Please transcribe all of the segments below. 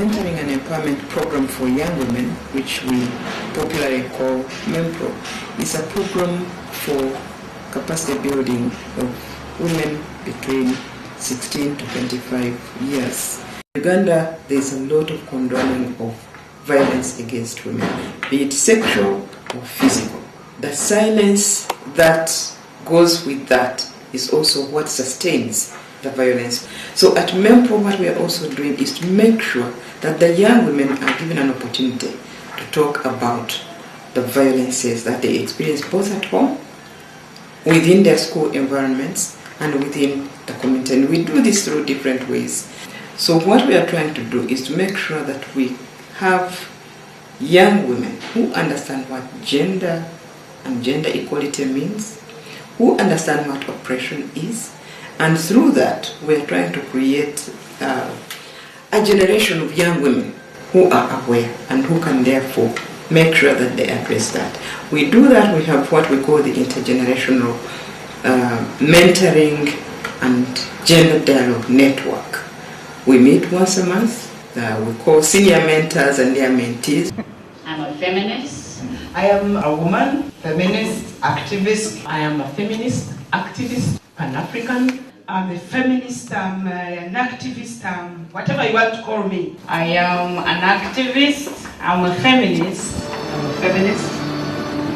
mentoring and empowerment program for young women, which we popularly call MEMPROW, is a program for capacity building of women between 16 to 25 years. In Uganda, there is a lot of condoning of violence against women, be it sexual or physical. The silence that goes with that is also what sustains the violence. So at MEMPROW, what we are also doing is to make sure that the young women are given an opportunity to talk about the violences that they experience both at home, within their school environments, and within the community. And we do this through different ways. So what we are trying to do is to make sure that we have young women who understand what gender and gender equality means, who understand what oppression is, and through that we are trying to create a generation of young women who are aware and who can therefore make sure that they address that. We do that. We have what we call the intergenerational mentoring and gender dialogue network. We meet once a month. We call senior mentors and their mentees. I'm a feminist. I am a woman, feminist, activist. I am a feminist, activist, Pan-African. I'm a feminist, I'm an activist, whatever you want to call me. I am an activist. I'm a feminist. I'm a feminist.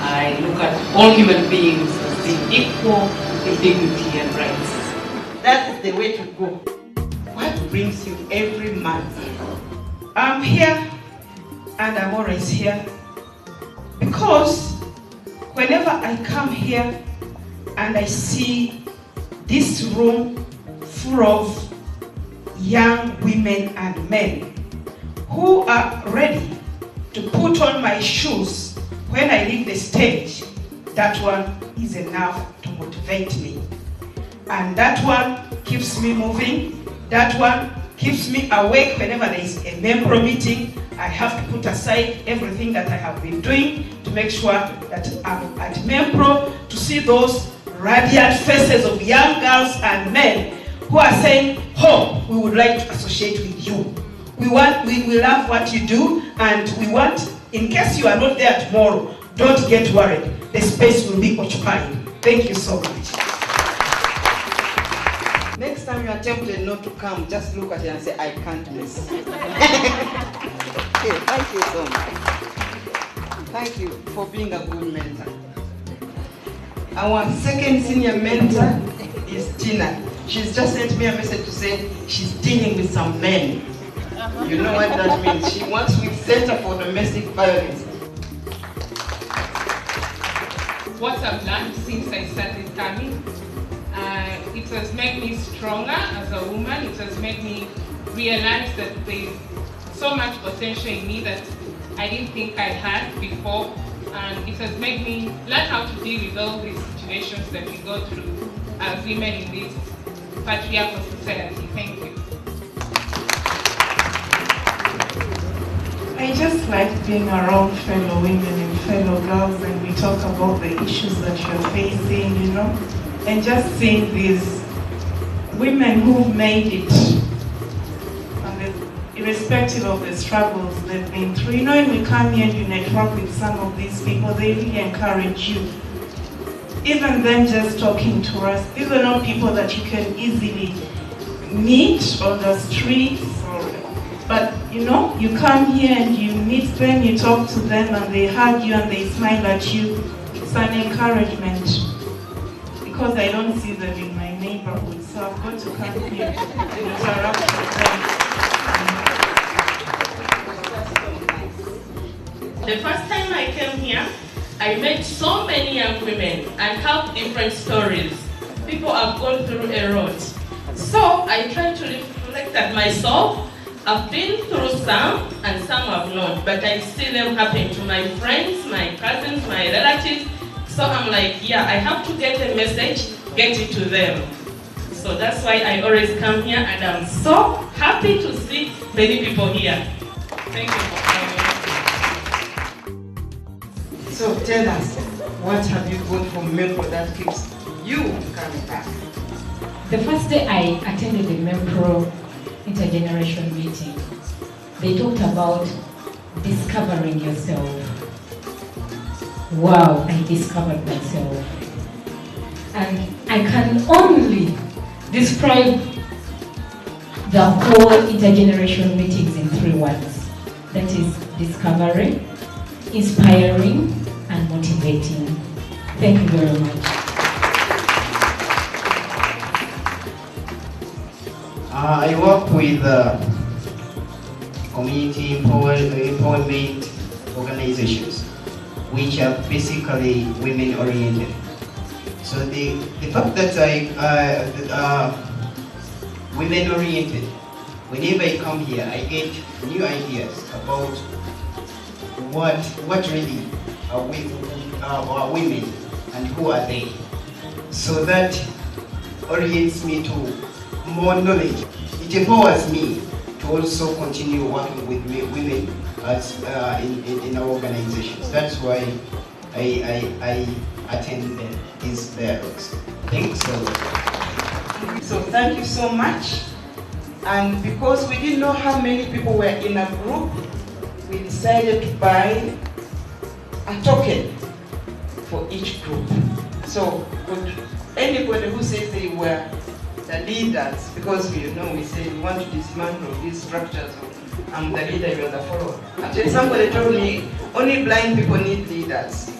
I look at all human beings as being equal in dignity and rights. That is the way to go. What brings you every month? I'm here and I'm always here because whenever I come here and I see this room full of young women and men who are ready to put on my shoes when I leave the stage, that one is enough to motivate me. And that one keeps me moving. That one keeps me awake whenever there is a MEMPROW meeting. I have to put aside everything that I have been doing to make sure that I'm at MEMPROW to see those radiant faces of young girls and men who are saying, "Oh, we would like to associate with you. We love what you do, and we want, in case you are not there tomorrow, don't get worried. The space will be occupied." Thank you so much. Next time you are tempted not to come, just look at it and say, "I can't miss." Okay, thank you so much. Thank you for being a good mentor. Our second senior mentor is Tina. She's just sent me a message to say she's dealing with some men. You know what that means. She works with Center for Domestic Violence. What I've learned since I started coming, it has made me stronger as a woman. It has made me realize that there's so much potential in me that I didn't think I had before. And it has made me learn how to deal with all these situations that we go through as women in this patriarchal society. Thank you. I just like being around fellow women and fellow girls, and we talk about the issues that you're facing, you know, and just seeing these women who've made it, and irrespective of the struggles they've been through. You know, when we come here and you network with some of these people, they really encourage you. Even them just talking to us, these are not people that you can easily meet on the streets, but you know, you come here and you meet them, you talk to them, and they hug you and they smile at you. It's an encouragement, because I don't see them in my neighborhood, so I've got to come here to interact with them. The first time I came here, I met so many young women and have different stories. People have gone through a lot. So I try to reflect at myself. I've been through some and some have not, but I see them happen to my friends, my cousins, my relatives. So I'm like, yeah, I have to get a message, get it to them. So that's why I always come here, and I'm so happy to see many people here. Thank you for coming. So tell us, what have you got from MEMPROW that keeps you coming back? The first day I attended the MEMPROW intergeneration meeting, They talked about discovering yourself. Wow, I discovered myself. And I can only describe the whole intergenerational meetings in 3 words. That is discovery, inspiring, and motivating. Thank you very much. I work with community empowerment organizations, which are basically women-oriented. So the fact that women-oriented, whenever I come here, I get new ideas about what really are women and who are they. So that orients me to more knowledge. It empowers me to also continue working with women as in our organizations. That's why I attend these dialogues. Thanks so much. So thank you so much. And because we didn't know how many people were in a group, we decided to buy a token for each group. So for anybody who says they were the leaders, because we say we want to dismantle these structures, I'm the leader, you're the follower. Actually, somebody told me only blind people need leaders.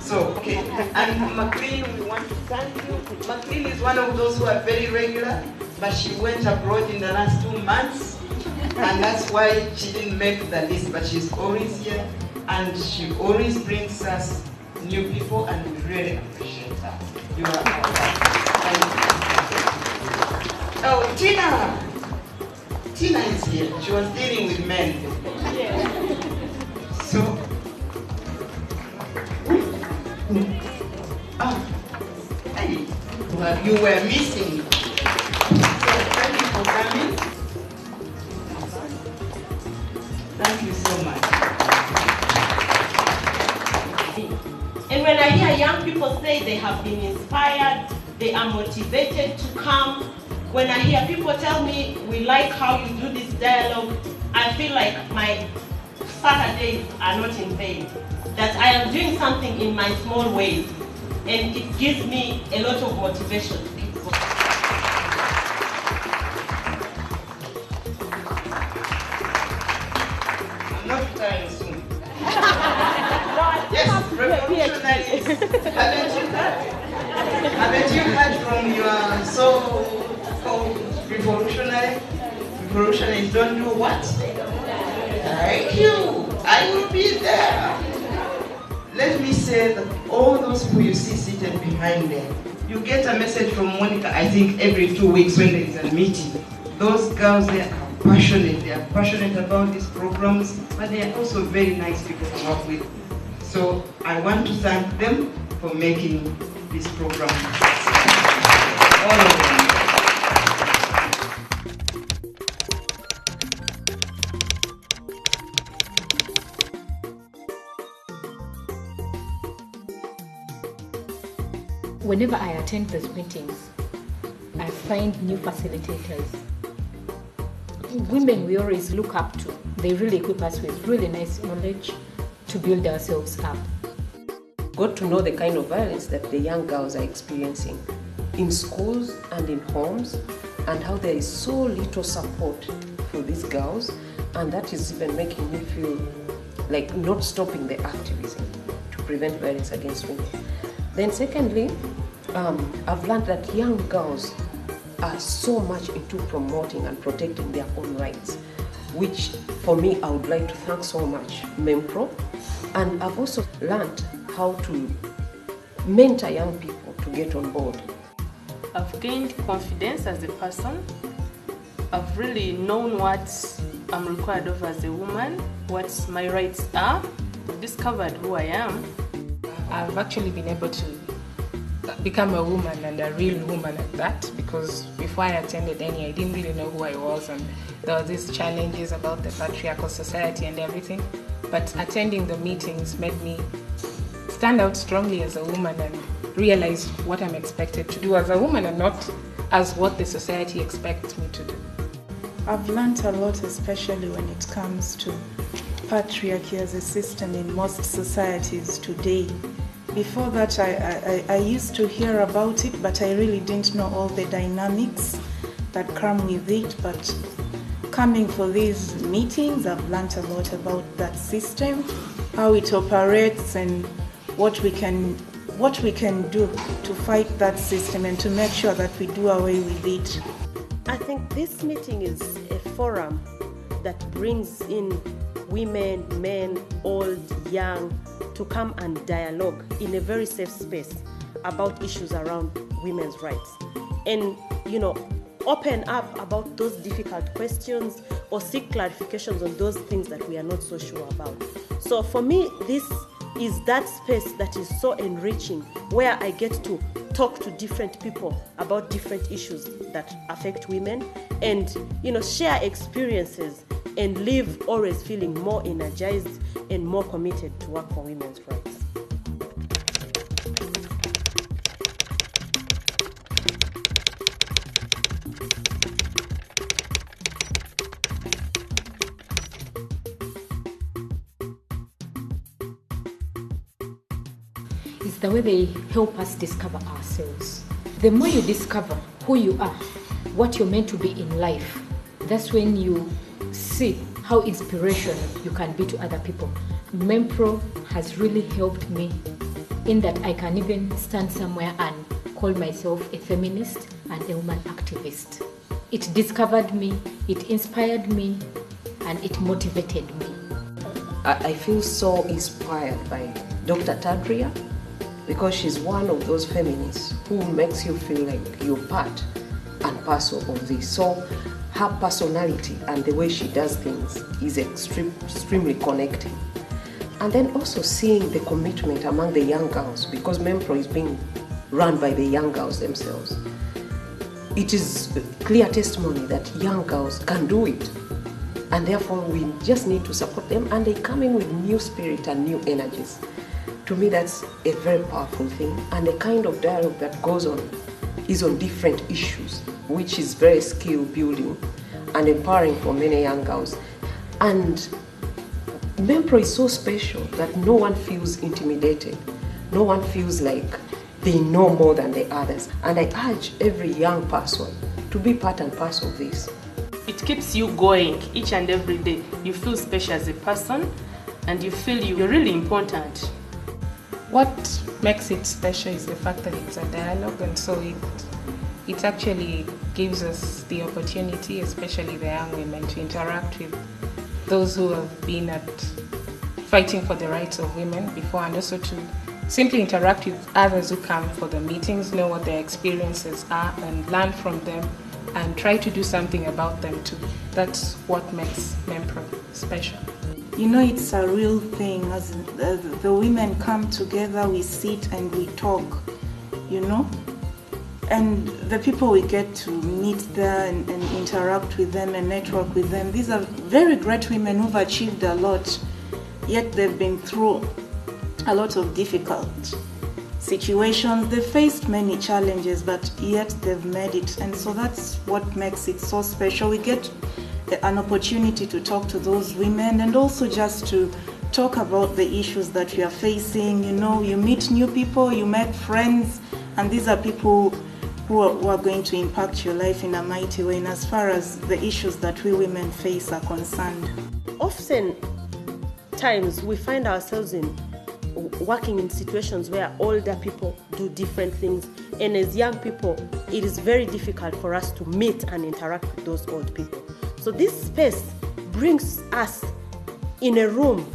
So, okay. And McLean, we want to thank you. McLean is one of those who are very regular, but she went abroad in the last 2 months, and that's why she didn't make the list, but she's always here, and she always brings us new people, and we really appreciate that. You are our Oh, Tina! Tina is here. She was dealing with men. Yeah. So, hey, well, you were missing. So, thank you for coming. Thank you so much. And when I hear young people say they have been inspired, they are motivated to come, when I hear people tell me, we like how you do this dialogue, I feel like my Saturdays are not in vain. That I am doing something in my small ways, and it gives me a lot of motivation to keep going. I'm not retiring soon. Yes, revolutionaries. Haven't you heard from your so-called revolutionary? Revolutionaries don't do what? Thank you. I will be there. Let me say that all those people you see seated behind them, you get a message from Monica, I think every 2 weeks when there is a meeting. Those girls, they are passionate. They are passionate about these programs, but they are also very nice people to work with. So I want to thank them for making this program. All of them. Whenever I attend those meetings, I find new facilitators. Women we always look up to. They really equip us with really nice knowledge to build ourselves up. Got to know the kind of violence that the young girls are experiencing in schools and in homes, and how there is so little support for these girls, and that is even making me feel like not stopping the activism to prevent violence against women. Then secondly, I've learned that young girls are so much into promoting and protecting their own rights, which for me I would like to thank so much MEMPROW. And I've also learned how to mentor young people to get on board. I've gained confidence as a person. I've really known what I'm required of as a woman, what my rights are. I've discovered who I am. I've actually been able to become a woman, and a real woman at that, because before I attended any, I didn't really know who I was, and there were these challenges about the patriarchal society and everything. But attending the meetings made me stand out strongly as a woman and realize what I'm expected to do as a woman and not as what the society expects me to do. I've learned a lot, especially when it comes to patriarchy as a system in most societies today. Before that, I used to hear about it, but I really didn't know all the dynamics that come with it. But coming for these meetings, I've learned a lot about that system, how it operates, and what we can do to fight that system and to make sure that we do away with it. I think this meeting is a forum that brings in women, men, old, young, to come and dialogue in a very safe space about issues around women's rights. And, open up about those difficult questions or seek clarifications on those things that we are not so sure about. So for me, this is that space that is so enriching, where I get to talk to different people about different issues that affect women and, share experiences and leave always feeling more energized and more committed to work for women's rights. It's the way they help us discover ourselves. The more you discover who you are, what you're meant to be in life, that's when you see how inspirational you can be to other people. MEMPROW has really helped me in that I can even stand somewhere and call myself a feminist and a woman activist. It discovered me, it inspired me, and it motivated me. I feel so inspired by Dr. Tadria, because she's one of those feminists who makes you feel like you're part and parcel of this. So her personality and the way she does things is extremely connecting. And then also seeing the commitment among the young girls, because MEMPROW is being run by the young girls themselves. It is a clear testimony that young girls can do it. And therefore we just need to support them, and they come in with new spirit and new energies. To me, that's a very powerful thing, and the kind of dialogue that goes on is on different issues, which is very skill building and empowering for many young girls. And MEMPROW is so special that no one feels intimidated. No one feels like they know more than the others. And I urge every young person to be part and parcel of this. It keeps you going each and every day. You feel special as a person, and you feel you're really important. What makes it special is the fact that it's a dialogue, and so it actually gives us the opportunity, especially the young women, to interact with those who have been fighting for the rights of women before, and also to simply interact with others who come for the meetings, know what their experiences are, and learn from them and try to do something about them too. That's what makes MEMPROW special. It's a real thing. As the women come together, we sit and we talk, and the people we get to meet there and interact with them and network with them, these are very great women who've achieved a lot, yet they've been through a lot of difficult situations. They faced many challenges, but yet they've made it, and so that's what makes it so special. We get an opportunity to talk to those women and also just to talk about the issues that we are facing. You meet new people, you make friends, and these are people who are going to impact your life in a mighty way, and as far as the issues that we women face are concerned. Often times we find ourselves working in situations where older people do different things, and as young people it is very difficult for us to meet and interact with those old people. So this space brings us in a room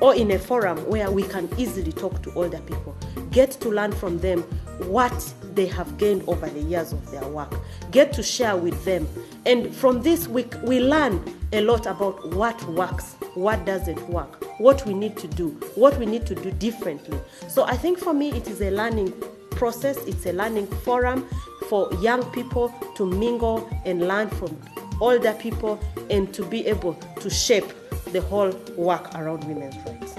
or in a forum where we can easily talk to older people, get to learn from them what they have gained over the years of their work, get to share with them. And from this we learn a lot about what works, what doesn't work, what we need to do differently. So I think for me it is a learning process, it's a learning forum for young people to mingle and learn from older people and to be able to shape the whole work around women's rights.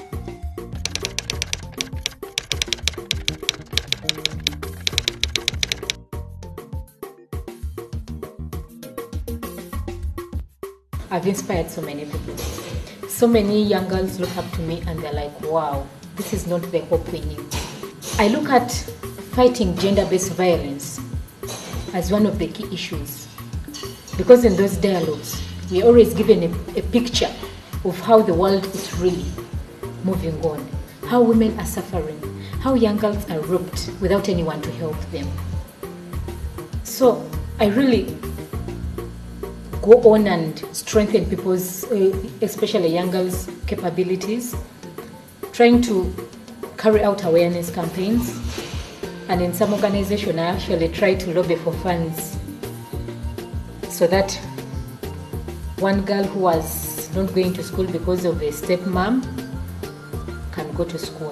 I've inspired so many people. So many young girls look up to me and they're like, wow, this is not the hope we need. I look at fighting gender-based violence as one of the key issues, because in those dialogues, we're always given a picture of how the world is really moving on, how women are suffering, how young girls are raped without anyone to help them. So I really go on and strengthen people's, especially young girls' capabilities, trying to carry out awareness campaigns. And in some organizations, I actually try to lobby for funds so that one girl who was not going to school because of a stepmom can go to school.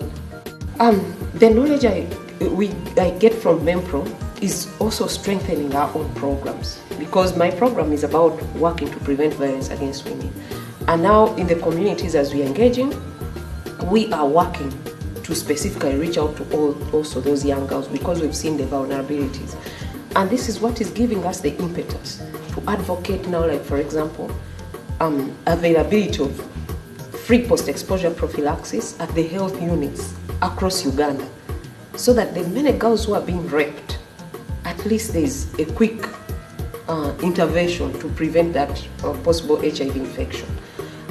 The knowledge I get from MEMPROW is also strengthening our own programs, because my program is about working to prevent violence against women. And now in the communities as we are engaging, we are working to specifically reach out to also those young girls, because we've seen the vulnerabilities. And this is what is giving us the impetus to advocate now, like for example, availability of free post-exposure prophylaxis at the health units across Uganda, so that the many girls who are being raped, at least there's a quick intervention to prevent that possible HIV infection.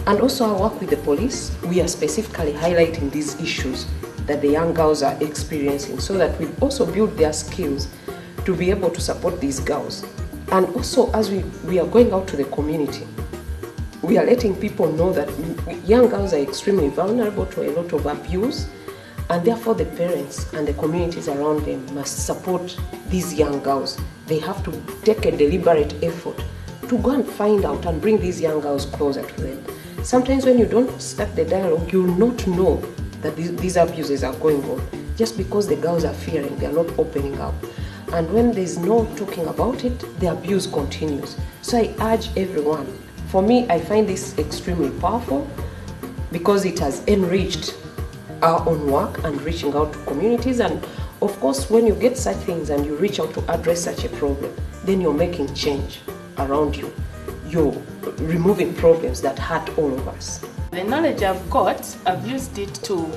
And also our work with the police, we are specifically highlighting these issues that the young girls are experiencing, so that we also build their skills to be able to support these girls. And also as we are going out to the community, we are letting people know that young girls are extremely vulnerable to a lot of abuse, and therefore the parents and the communities around them must support these young girls. They have to take a deliberate effort to go and find out and bring these young girls closer to them. Sometimes when you don't start the dialogue, you'll not know that these abuses are going on, just because the girls are fearing, they are not opening up. And when there's no talking about it, the abuse continues. So I urge everyone, for me, I find this extremely powerful, because it has enriched our own work and reaching out to communities. And of course, when you get such things and you reach out to address such a problem, then you're making change around you. You're removing problems that hurt all of us. The knowledge I've got, I've used it to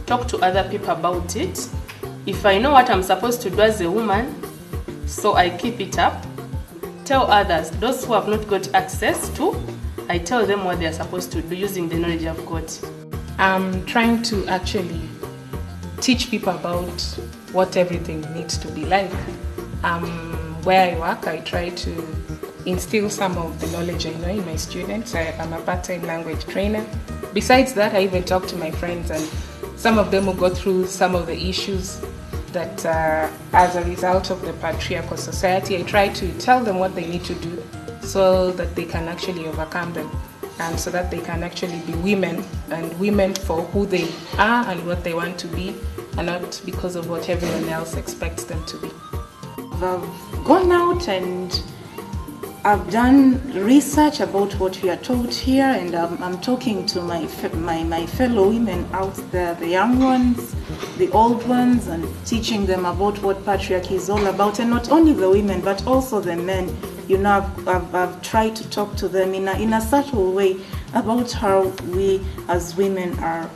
talk to other people about it. If I know what I'm supposed to do as a woman, so I keep it up, tell others, those who have not got access to, I tell them what they're supposed to do using the knowledge I've got. I'm trying to actually teach people about what everything needs to be like. Where I work, I try to instill some of the knowledge I know in my students. I'm a part-time language trainer. Besides that, I even talk to my friends, and some of them will go through some of the issues that as a result of the patriarchal society. I try to tell them what they need to do so that they can actually overcome them, and so that they can actually be women, and women for who they are and what they want to be, and not because of what everyone else expects them to be. I've gone out and I've done research about what we are taught here, and I'm talking to my fellow women out there, the young ones, the old ones, and teaching them about what patriarchy is all about. And not only the women, but also the men. You know, I've tried to talk to them in a subtle way about how we as women are,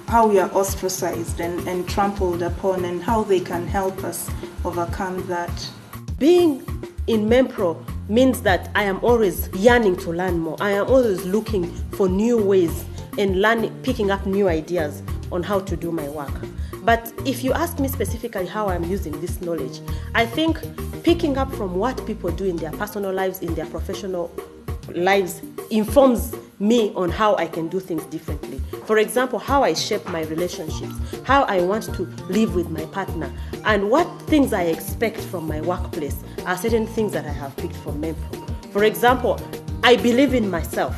how we are ostracized and trampled upon, and how they can help us overcome that. Being in MEMPROW means that I am always yearning to learn more. I am always looking for new ways and picking up new ideas on how to do my work. But if you ask me specifically how I'm using this knowledge, I think picking up from what people do in their personal lives, in their professional lives, informs me on how I can do things differently. For example, how I shape my relationships, how I want to live with my partner, and what things I expect from my workplace are certain things that I have picked from MEMPROW. For example, I believe in myself,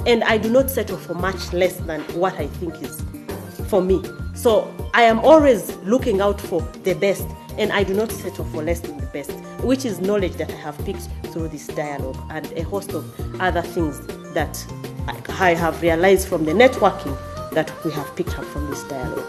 and I do not settle for much less than what I think is for me. So I am always looking out for the best, and I do not settle for less than the best, which is knowledge that I have picked through this dialogue and a host of other things that I have realized from the networking that we have picked up from this dialogue.